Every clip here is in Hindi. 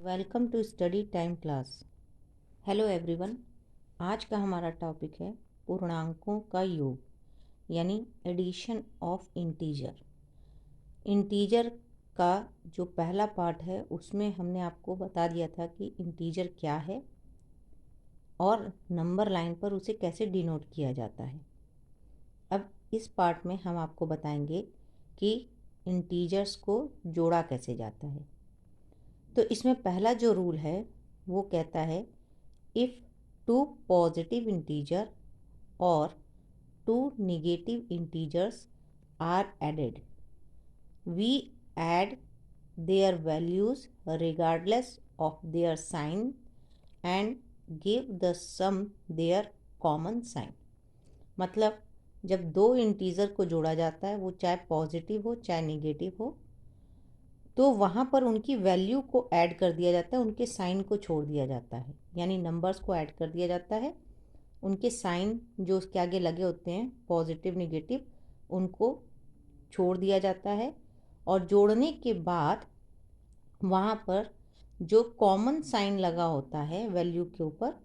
Welcome to study time class. Hello everyone. आज का हमारा टॉपिक है पूर्णांकों का योग यानी एडिशन ऑफ इंटीजर। इंटीजर का जो पहला पार्ट है उसमें हमने आपको बता दिया था कि इंटीजर क्या है और नंबर लाइन पर उसे कैसे डिनोट किया जाता है। अब इस पार्ट में हम आपको बताएंगे कि इंटीजर्स को जोड़ा कैसे जाता है। तो इसमें पहला जो रूल है वो कहता है इफ़ टू पॉजिटिव इंटीजर और two negative integers are added we add their values regardless of their sign and give the sum their common sign। मतलब जब दो इंटीजर को जोड़ा जाता है वो चाहे पॉजिटिव हो चाहे नेगेटिव हो तो वहाँ पर उनकी वैल्यू को ऐड कर दिया जाता है, उनके साइन को छोड़ दिया जाता है, यानी नंबर्स को ऐड कर दिया जाता है। उनके साइन जो उसके आगे लगे होते हैं पॉजिटिव नेगेटिव उनको छोड़ दिया जाता है और जोड़ने के बाद वहाँ पर जो कॉमन साइन लगा होता है वैल्यू के ऊपर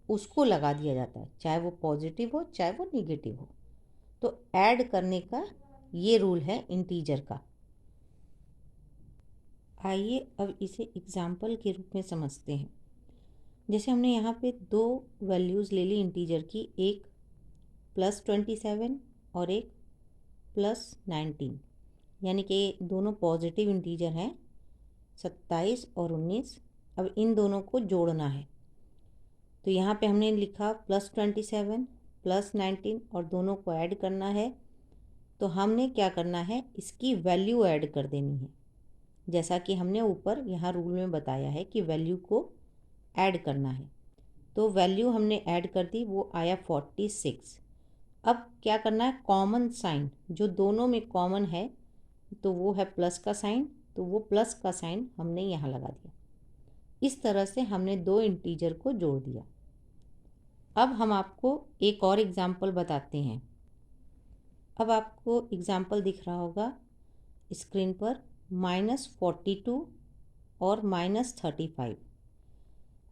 उसको लगा दिया जाता है, चाहे वो पॉजिटिव हो चाहे वो नेगेटिव हो। तो ऐड करने का ये रूल है इंटीजर का। आइए अब इसे एग्जाम्पल के रूप में समझते हैं। जैसे हमने यहाँ पे दो वैल्यूज़ ले ली इंटीजर की, एक +27 और एक +19, यानी कि दोनों पॉजिटिव इंटीजर हैं 27 और 19। अब इन दोनों को जोड़ना है तो यहाँ पे हमने लिखा +27 +19 और दोनों को ऐड करना है। तो हमने क्या करना है, इसकी वैल्यू ऐड कर देनी है, जैसा कि हमने ऊपर यहाँ रूल में बताया है कि वैल्यू को ऐड करना है। तो वैल्यू हमने ऐड कर दी, वो आया 46। अब क्या करना है, कॉमन साइन जो दोनों में कॉमन है तो वो है प्लस का साइन, तो वो प्लस का साइन हमने यहाँ लगा दिया। इस तरह से हमने दो इंटीजर को जोड़ दिया। अब हम आपको एक और एग्जाम्पल बताते हैं। अब आपको एग्जाम्पल दिख रहा होगा स्क्रीन पर, -42 और -35।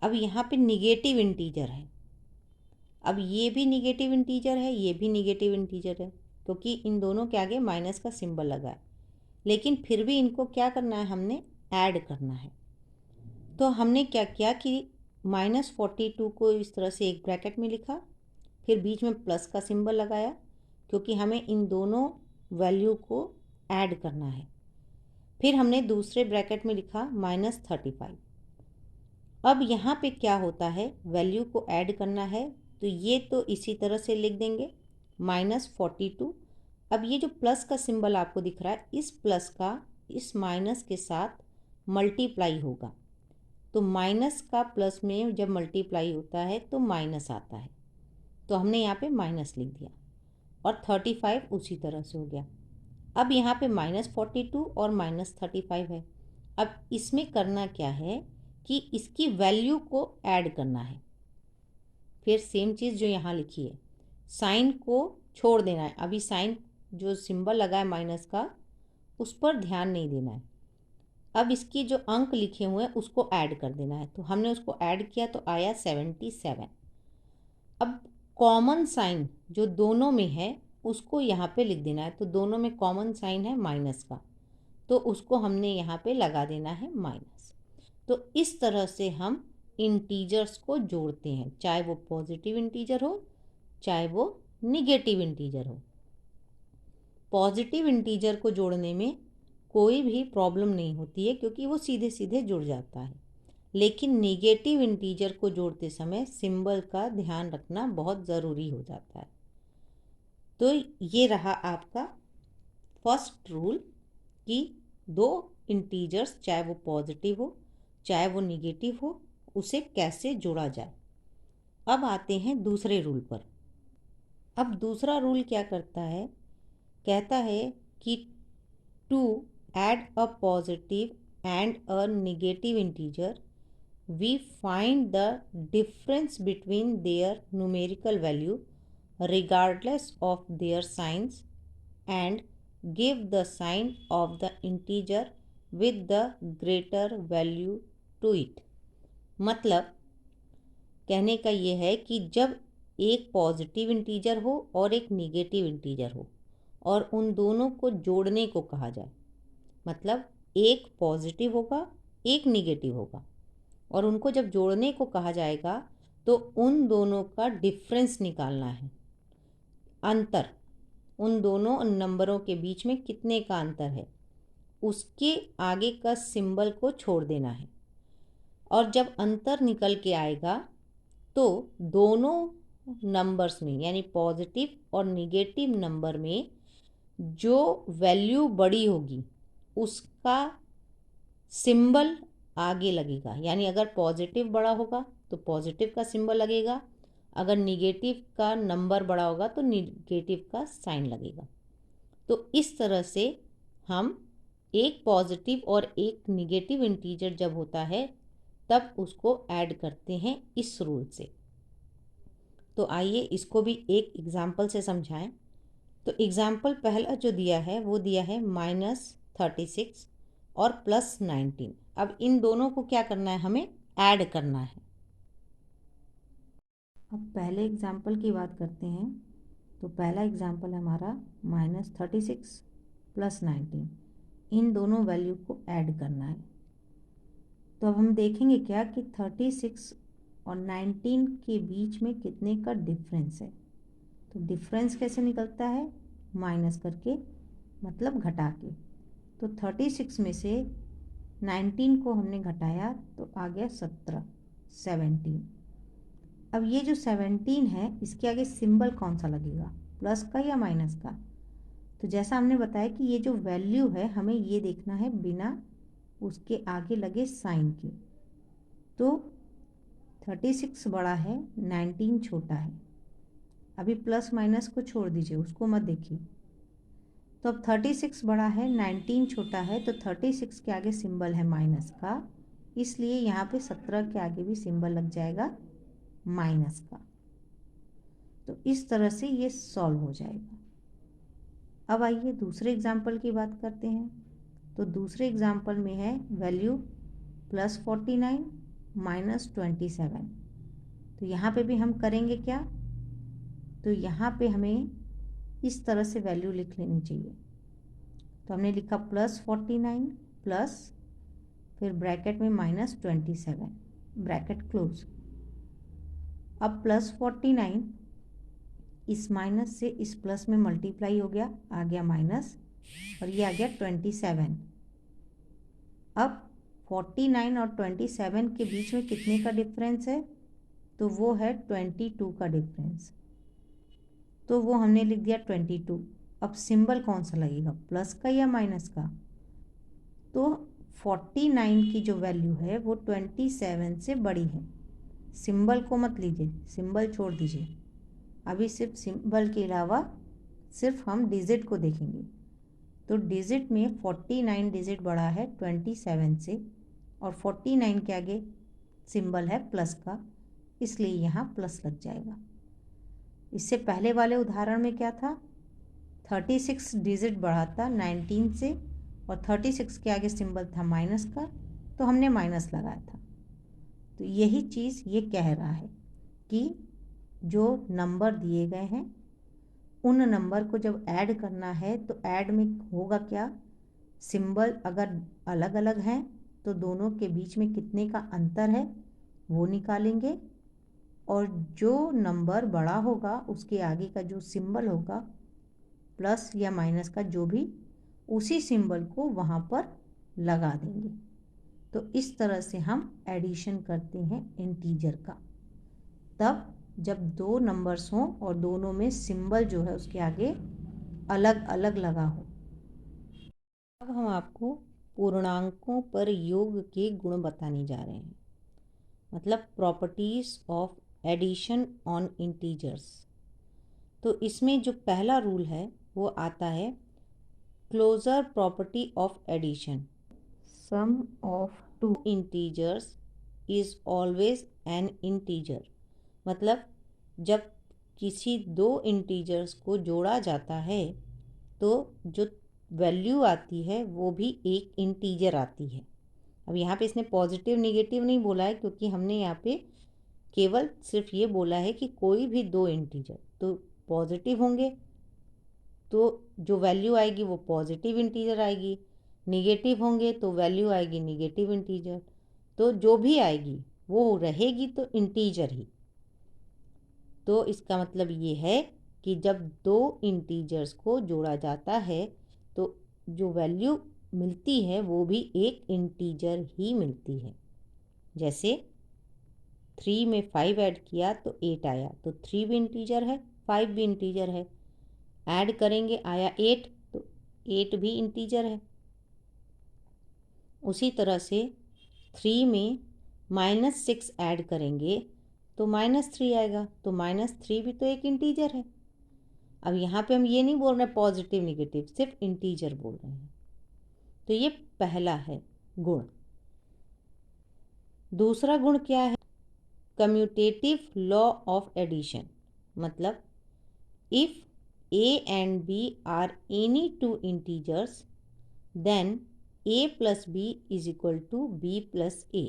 अब यहाँ पे निगेटिव इंटीजर है। अब ये भी निगेटिव इंटीजर है, ये भी निगेटिव इंटीजर है, क्योंकि इन दोनों के आगे माइनस का सिंबल लगा है। लेकिन फिर भी इनको क्या करना है, हमने ऐड करना है। तो हमने क्या किया कि -42 को इस तरह से एक ब्रैकेट में लिखा, फिर बीच में प्लस का सिंबल लगाया, क्योंकि हमें इन दोनों वैल्यू को ऐड करना है। फिर हमने दूसरे ब्रैकेट में लिखा -35। अब यहाँ पे क्या होता है, वैल्यू को ऐड करना है तो ये तो इसी तरह से लिख देंगे -42। अब ये जो प्लस का सिंबल आपको दिख रहा है, इस प्लस का इस माइनस के साथ मल्टीप्लाई होगा। तो माइनस का प्लस में जब मल्टीप्लाई होता है तो माइनस आता है, तो हमने यहाँ पे माइनस लिख दिया और 35 उसी तरह से हो गया। अब यहाँ पे -42 और -35 है। अब इसमें करना क्या है कि इसकी वैल्यू को ऐड करना है। फिर सेम चीज़ जो यहाँ लिखी है, साइन को छोड़ देना है। अभी साइन जो सिंबल लगा है माइनस का उस पर ध्यान नहीं देना है। अब इसकी जो अंक लिखे हुए हैं उसको ऐड कर देना है। तो हमने उसको ऐड किया तो आया 77। अब कॉमन साइन जो दोनों में है उसको यहाँ पे लिख देना है। तो दोनों में कॉमन साइन है माइनस का, तो उसको हमने यहाँ पे लगा देना है माइनस। तो इस तरह से हम इंटीजर्स को जोड़ते हैं, चाहे वो पॉजिटिव इंटीजर हो चाहे वो निगेटिव इंटीजर हो। पॉजिटिव इंटीजर को जोड़ने में कोई भी प्रॉब्लम नहीं होती है, क्योंकि वो सीधे सीधे जुड़ जाता है। लेकिन निगेटिव इंटीजर को जोड़ते समय सिंबल का ध्यान रखना बहुत ज़रूरी हो जाता है। तो ये रहा आपका फर्स्ट रूल कि दो इंटीजर्स चाहे वो पॉजिटिव हो चाहे वो निगेटिव हो उसे कैसे जोड़ा जाए। अब आते हैं दूसरे रूल पर। अब दूसरा रूल क्या करता है, कहता है कि to add a positive and a negative integer we find the difference between their numerical value regardless of their signs and give the sign of the integer with the greater value to it. मतलब कहने का ये है कि जब एक पॉजिटिव इंटीजर हो और एक निगेटिव इंटीजर हो और उन दोनों को जोड़ने को कहा जाए, मतलब एक पॉजिटिव होगा एक निगेटिव होगा और उनको जब जोड़ने को कहा जाएगा तो उन दोनों का डिफरेंस निकालना है, अंतर, उन दोनों नंबरों के बीच में कितने का अंतर है उसके आगे का सिंबल को छोड़ देना है। और जब अंतर निकल के आएगा तो दोनों नंबर्स में यानी पॉजिटिव और निगेटिव नंबर में जो वैल्यू बड़ी होगी उसका सिंबल आगे लगेगा। यानी अगर पॉजिटिव बड़ा होगा तो पॉजिटिव का सिंबल लगेगा, अगर निगेटिव का नंबर बड़ा होगा तो निगेटिव का साइन लगेगा। तो इस तरह से हम एक पॉजिटिव और एक निगेटिव इंटीजर जब होता है तब उसको ऐड करते हैं इस रूल से। तो आइए इसको भी एक एग्जाम्पल से समझाएं। तो एग्जाम्पल पहला जो दिया है वो दिया है -36 और +19। अब इन दोनों को क्या करना है, हमें ऐड करना है। अब पहले एग्जाम्पल की बात करते हैं। तो पहला एग्जाम्पल है हमारा -36 +19, इन दोनों वैल्यू को ऐड करना है। तो अब हम देखेंगे क्या कि 36 और 19 के बीच में कितने का डिफरेंस है। तो डिफरेंस कैसे निकलता है, माइनस करके, मतलब घटा के। तो 36 में से 19 को हमने घटाया तो आ गया 17। अब ये जो 17 है इसके आगे सिंबल कौन सा लगेगा, प्लस का या माइनस का। तो जैसा हमने बताया कि ये जो वैल्यू है हमें ये देखना है बिना उसके आगे लगे साइन के। तो 36 बड़ा है, 19 छोटा है। अभी प्लस माइनस को छोड़ दीजिए, उसको मत देखिए। तो अब 36 बड़ा है, 19 छोटा है, तो 36 के आगे सिंबल है माइनस का, इसलिए यहाँ पे 17 के आगे भी सिंबल लग जाएगा माइनस का। तो इस तरह से ये सॉल्व हो जाएगा। अब आइए दूसरे एग्जाम्पल की बात करते हैं। तो दूसरे एग्जाम्पल में है वैल्यू +49 -27। तो यहाँ पे भी हम करेंगे क्या, तो यहाँ पे हमें इस तरह से वैल्यू लिख लेनी चाहिए। तो हमने लिखा +49 प्लस फिर ब्रैकेट में -27, ब्रैकेट क्लोज। अब +49 इस माइनस से इस प्लस में मल्टीप्लाई हो गया, आ गया माइनस, और ये आ गया 27। अब 49 और 27 के बीच में कितने का डिफरेंस है, तो वो है 22 का डिफरेंस। तो वो हमने लिख दिया 22। अब सिंबल कौन सा लगेगा, प्लस का या माइनस का। तो 49 की जो वैल्यू है वो 27 से बड़ी है। सिंबल को मत लीजिए, सिंबल छोड़ दीजिए, अभी सिर्फ सिंबल के अलावा सिर्फ हम डिजिट को देखेंगे। तो डिजिट में 49 डिजिट बड़ा है 27 से, और 49 के आगे सिंबल है प्लस का, इसलिए यहाँ प्लस लग जाएगा। इससे पहले वाले उदाहरण में क्या था, 36 डिजिट बढ़ा था 19 से और 36 के आगे सिंबल था माइनस का, तो हमने माइनस लगाया था। तो यही चीज़ ये कह रहा है कि जो नंबर दिए गए हैं उन नंबर को जब ऐड करना है तो ऐड में होगा क्या, सिंबल अगर अलग अलग हैं तो दोनों के बीच में कितने का अंतर है वो निकालेंगे, और जो नंबर बड़ा होगा उसके आगे का जो सिंबल होगा प्लस या माइनस का जो भी, उसी सिंबल को वहाँ पर लगा देंगे। तो इस तरह से हम एडिशन करते हैं इंटीजर का, तब जब दो नंबर्स हों और दोनों में सिंबल जो है उसके आगे अलग अलग लगा हो। अब हम आपको पूर्णांकों पर योग के गुण बताने जा रहे हैं, मतलब properties of addition on integers. तो इसमें जो पहला रूल है वो आता है closure property of addition, sum of two integers is always an integer. मतलब जब किसी दो इंटीजर्स को जोड़ा जाता है तो जो वैल्यू आती है वो भी एक इंटीजर आती है। अब यहाँ पे इसने पॉजिटिव निगेटिव नहीं बोला है, क्योंकि हमने यहाँ पे केवल सिर्फ ये बोला है कि कोई भी दो इंटीजर तो पॉजिटिव होंगे तो जो वैल्यू आएगी वो पॉजिटिव इंटीजर आएगी, निगेटिव होंगे तो वैल्यू आएगी निगेटिव इंटीजर। तो जो भी आएगी वो रहेगी तो इंटीजर ही। तो इसका मतलब ये है कि जब दो इंटीजर्स को जोड़ा जाता है तो जो वैल्यू मिलती है वो भी एक इंटीजर ही मिलती है। जैसे 3 में 5 ऐड किया तो 8 आया, तो 3 भी इंटीजर है, 5 भी इंटीजर है। ऐड करेंगे आया 8, तो 8 भी इंटीजर है। उसी तरह से 3 में -6 ऐड करेंगे तो -3 आएगा, तो -3 भी तो एक इंटीजर है। अब यहाँ पे हम ये नहीं बोल रहे पॉजिटिव निगेटिव, सिर्फ इंटीजर बोल रहे हैं। तो ये पहला है गुण। दूसरा गुण क्या है? Commutative law of addition. मतलब if a and b are any two integers then a plus b is equal to b plus a।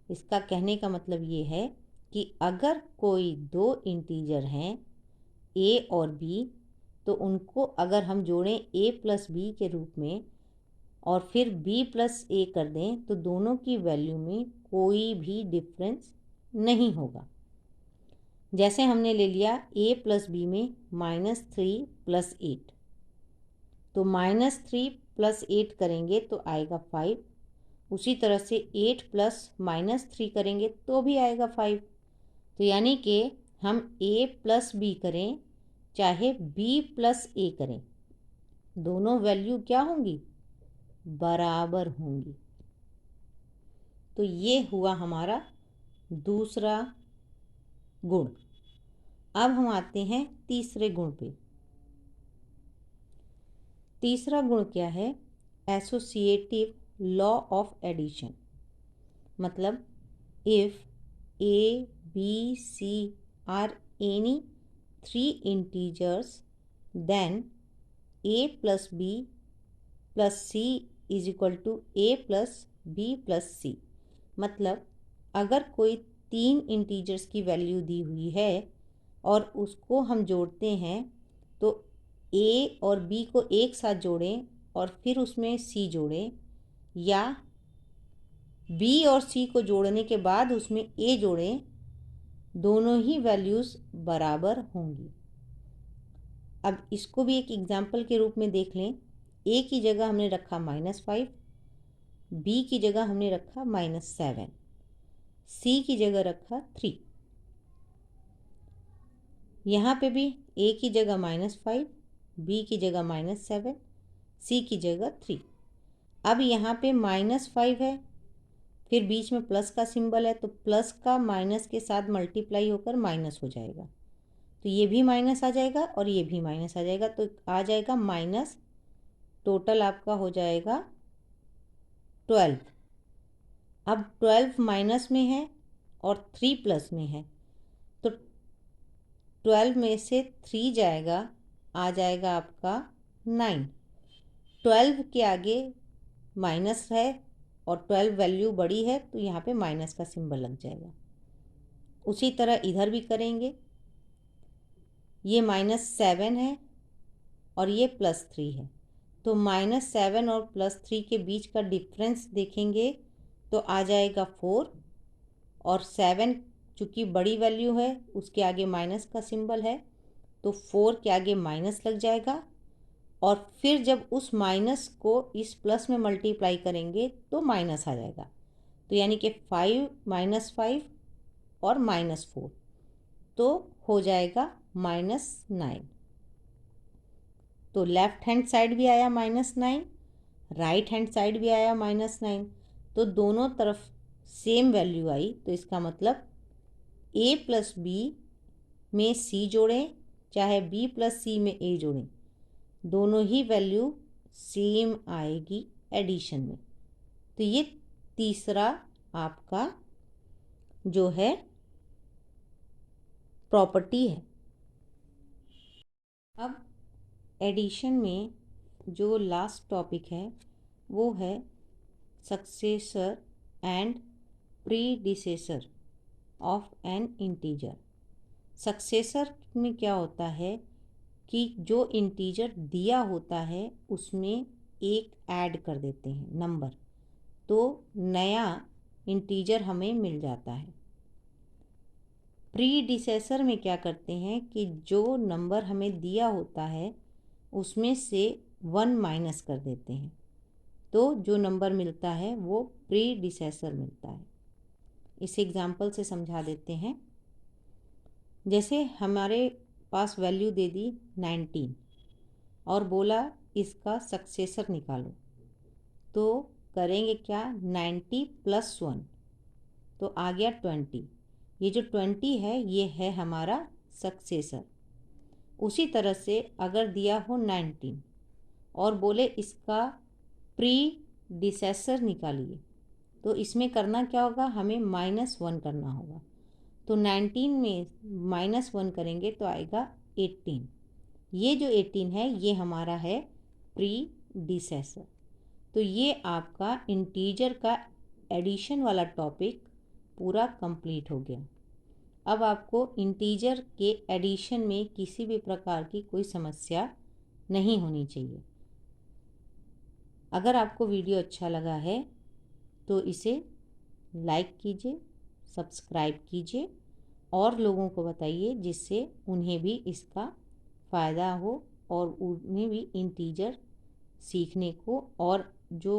इसका कहने का मतलब ये है कि अगर कोई दो इंटीजर हैं a और b, तो उनको अगर हम जोड़ें a प्लस b के रूप में और फिर b प्लस a कर दें तो दोनों की वैल्यू में कोई भी डिफरेंस नहीं होगा। जैसे हमने ले लिया a प्लस बी में -3 प्लस 8, तो -3 प्लस 8 करेंगे तो आएगा 5। उसी तरह से 8 प्लस -3 करेंगे तो भी आएगा 5। तो यानी कि हम a प्लस बी करें चाहे b प्लस a करें, दोनों वैल्यू क्या होंगी? बराबर होंगी। तो ये हुआ हमारा दूसरा गुण। अब हम आते हैं तीसरे गुण पे। तीसरा गुण क्या है? Associative law of addition. मतलब if a b c are any 3 integers then a plus b plus c is equal to a plus b plus c। मतलब अगर कोई 3 इंटीजर्स की वैल्यू दी हुई है और उसको हम जोड़ते हैं तो a और b को एक साथ जोड़ें और फिर उसमें c जोड़ें, या b और c को जोड़ने के बाद उसमें a जोड़ें, दोनों ही वैल्यूज़ बराबर होंगी। अब इसको भी एक एग्जाम्पल के रूप में देख लें। a की जगह हमने रखा -5, b की जगह हमने रखा -7, c की जगह रखा 3। यहाँ पे भी a की जगह -5, b की जगह -7, c की जगह 3। अब यहाँ पे -5 है, फिर बीच में प्लस का सिंबल है, तो प्लस का माइनस के साथ मल्टीप्लाई होकर माइनस हो जाएगा, तो ये भी माइनस आ जाएगा और ये भी माइनस आ जाएगा, तो आ जाएगा माइनस। टोटल आपका हो जाएगा 12। अब 12 माइनस में है और 3 प्लस में है, तो 12 में से 3 जाएगा, आ जाएगा आपका 9। 12 के आगे माइनस है और 12 वैल्यू बड़ी है तो यहाँ पे माइनस का सिंबल लग जाएगा। उसी तरह इधर भी करेंगे। ये -7 है और ये +3 है, तो -7 और +3 के बीच का डिफरेंस देखेंगे तो आ जाएगा 4, और 7 चूँकि बड़ी वैल्यू है उसके आगे माइनस का सिंबल है तो 4 के आगे माइनस लग जाएगा, और फिर जब उस माइनस को इस प्लस में मल्टीप्लाई करेंगे तो माइनस आ जाएगा, तो यानी कि 5 -5 और -4, तो हो जाएगा -9। तो लेफ्ट हैंड साइड भी आया -9, राइट हैंड साइड भी आया -9, तो दोनों तरफ सेम वैल्यू आई। तो इसका मतलब a प्लस बी में c जोड़ें चाहे b प्लस c में a जोड़ें, दोनों ही वैल्यू सेम आएगी एडिशन में। तो ये तीसरा आपका जो है प्रॉपर्टी है। अब एडिशन में जो लास्ट टॉपिक है वो है successor and predecessor of N integer. Successor में क्या होता है कि जो इंटीजर दिया होता है उसमें एक ऐड कर देते हैं नंबर, तो नया इंटीजर हमें मिल जाता है। प्रीडिसेसर में क्या करते हैं कि जो नंबर हमें दिया होता है उसमें से 1 माइनस कर देते हैं, तो जो नंबर मिलता है वो प्रीडिसेसर मिलता है। इस एग्जाम्पल से समझा देते हैं। जैसे हमारे पास वैल्यू दे दी 19 और बोला इसका सक्सेसर निकालो, तो करेंगे क्या, 90 + 1 तो आ गया 20। ये जो 20 है ये है हमारा सक्सेसर। उसी तरह से अगर दिया हो 19 और बोले इसका प्रीडिसेसर निकालिए, तो इसमें करना क्या होगा, हमें -1 करना होगा। तो 19 में -1 करेंगे तो आएगा 18। ये जो 18 है ये हमारा है प्रीडिसेसर। तो ये आपका इंटीजर का एडिशन वाला टॉपिक पूरा कंप्लीट हो गया। अब आपको इंटीजर के एडिशन में किसी भी प्रकार की कोई समस्या नहीं होनी चाहिए। अगर आपको वीडियो अच्छा लगा है तो इसे लाइक कीजिए, सब्सक्राइब कीजिए और लोगों को बताइए जिससे उन्हें भी इसका फ़ायदा हो और उन्हें भी इंटीजर सीखने को और जो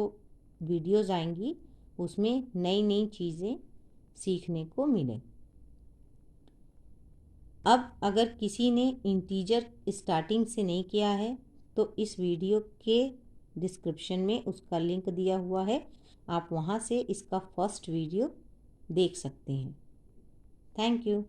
वीडियोज़ आएंगी उसमें नई नई चीज़ें सीखने को मिले। अब अगर किसी ने इंटीजर स्टार्टिंग से नहीं किया है तो इस वीडियो के डिस्क्रिप्शन में उसका लिंक दिया हुआ है, आप वहाँ से इसका फर्स्ट वीडियो देख सकते हैं। Thank you.